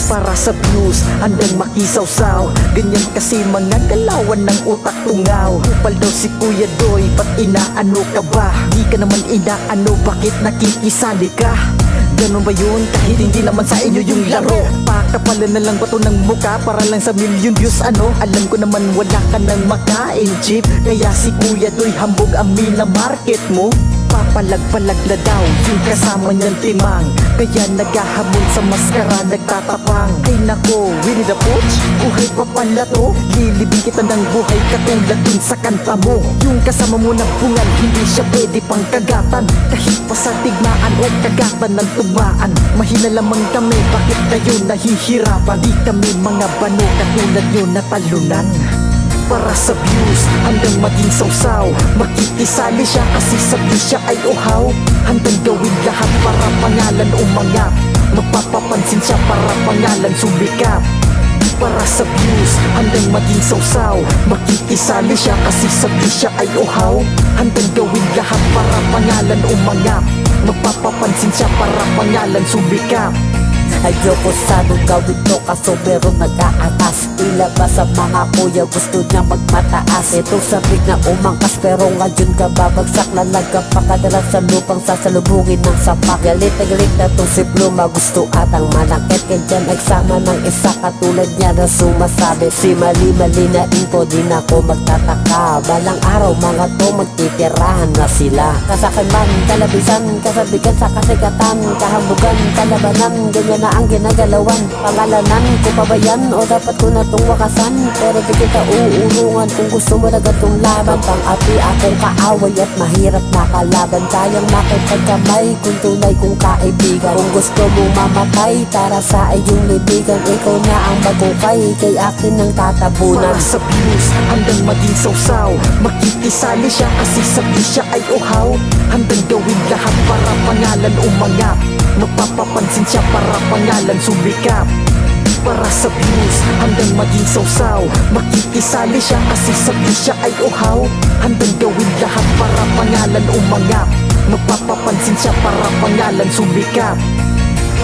Para sa views, handang makisawsaw. Ganyan kasi mga galawan ng utak tungaw. Kupal daw si Kuya Doy, ba't inaano ka ba? Di ka naman inaano, bakit nakikisali ka? Ganun ba yun? Kahit hindi naman sa inyo yung laro. Pakapalan na lang ba to ng muka para lang sa million views ano? Alam ko naman wala ka nang makain jeep, kaya si Kuya Doy hambog ang minamarket mo. Papalag-palag na daw yung kasama niyang timang, kaya naghahabol sa maskara nagtatapang. Ay nako, Winnie the Pooh, buhay pa pala to. Lilibing kita ng buhay katulad dun sa kanta mo. Yung kasama mo na bungal, hindi siya pwede pang kagatan. Kahit pa sa tigmaan o kagatan ng tumaan. Mahina lamang kami, bakit kayo nahihirapan? Di kami mga bano katulad nyo na talunan. Para sa views, handang maging sawsaw. Makikisali siya kasi sa views siya ay uhaw. Handang gawin lahat para pangalan umangap. Magpapapansin siya para pangalan sumikap. Para sa views, handang maging sawsaw. Makikisali siya kasi sa views siya ay uhaw. Handang gawin lahat para pangalan umangap. Magpapapansin siya para pangalan sumikap. Ayoko sanang gawin to kaso meron nag-aatas. Tila ba sa mga kuya gusto niya magmataas? Itong sabik na umangkas pero ngayon ka babagsak. Lalaga pa kadalas sa lupang sasalubungin ng sapak. Galit na galit na tong si Pluma, gusto atang manakit. Kaya dyan nagsama ng isa katulad niya na sumasabi. Si mali-mali na info din ako magtataka. Balang araw mga to magtitirahan na sila. Kasakin man, kalabisan, kasabigan sa kasigatan, kahambugan, kalabanan, ganyan na ang ginagalawan. Pangalanan ko pa ba yan o dapat ko na tong wakasan? Pero di kita uurungan kung gusto mo na gatong laban. Pang-api akong kaaway at mahirap nakalaban. Kayang makipagkamay kung tunay kong kaibigan. Kung gusto mong mamatay, tara sa iyong libigan. Ikaw na ang magukay, kay akin ang tatabunan. Para sa views, handang maging sawsaw. Makikisali siya kasi sa views siya ay uhaw. Handang gawin lahat para pangalan umangap. Magpapapansin siya para pangalan sumikap. Para sa views, handang maging sawsaw. Makikisali siya kasi sa views siya ay uhaw. Handang gawin lahat para pangalan umangap. Magpapapansin siya para pangalan sumikap.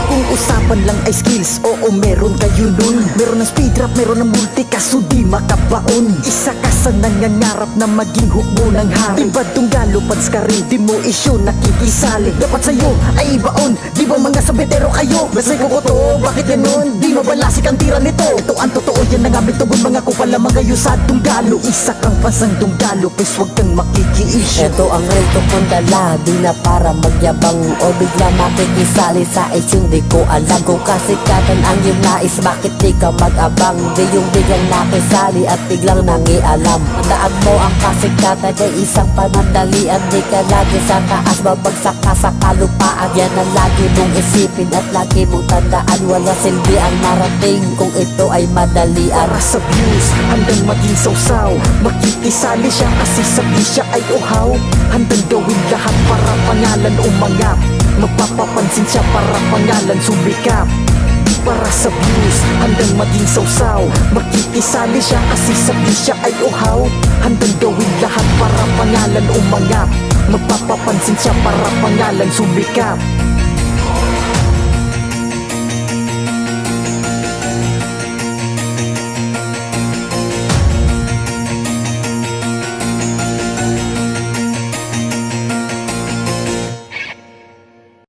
Kung usapan lang ay skills, oo meron kayo dun. Meron ng speed rap, meron ng multi kaso di makabaon. Isa ka sa nangangarap na maging hukbo ng hari. Di ba tunggalo pads ka rin, di mo isyo nakikisali. Dapat sa'yo ay ibaon, di ba mga sabetero kayo? Basay ko to, bakit ganun? Di mabalasik ang tira nito. Ito ang totoo, yan ang aming tugon. Mga kupal lamang kayo sa tunggalo. Isa kang pansang tunggalo, pes wag kang makikiisyo. Ito ang rito kong dala, di na para magyabang o bigla makikisali sa isyong di ko alam. Kung kasikatan ang iyong nais, bakit di ka mag-abang? Di yung biglang nakisali at biglang nangialam. Tandaan mo ang kasikatan ay isang panandalian. Di ka lagi sa taas, babagsak ka sa kalupaan. Yan ang lagi mong isipin at lagi mong tandaan. Wala silbi ang narating kung ito ay madalian. Para sa views, handang maging sawsaw. Makikisali siya kasi sa views siya ay uhaw. Handang gawin lahat para pangalan umangap. Magpapapansin siya para pangalan sumikap. Para sa views, handang maging sawsaw. Makikisali siya kasi sa views siya ay uhaw. Handang gawin lahat para pangalan umangap. Magpapapansin siya para pangalan sumikap.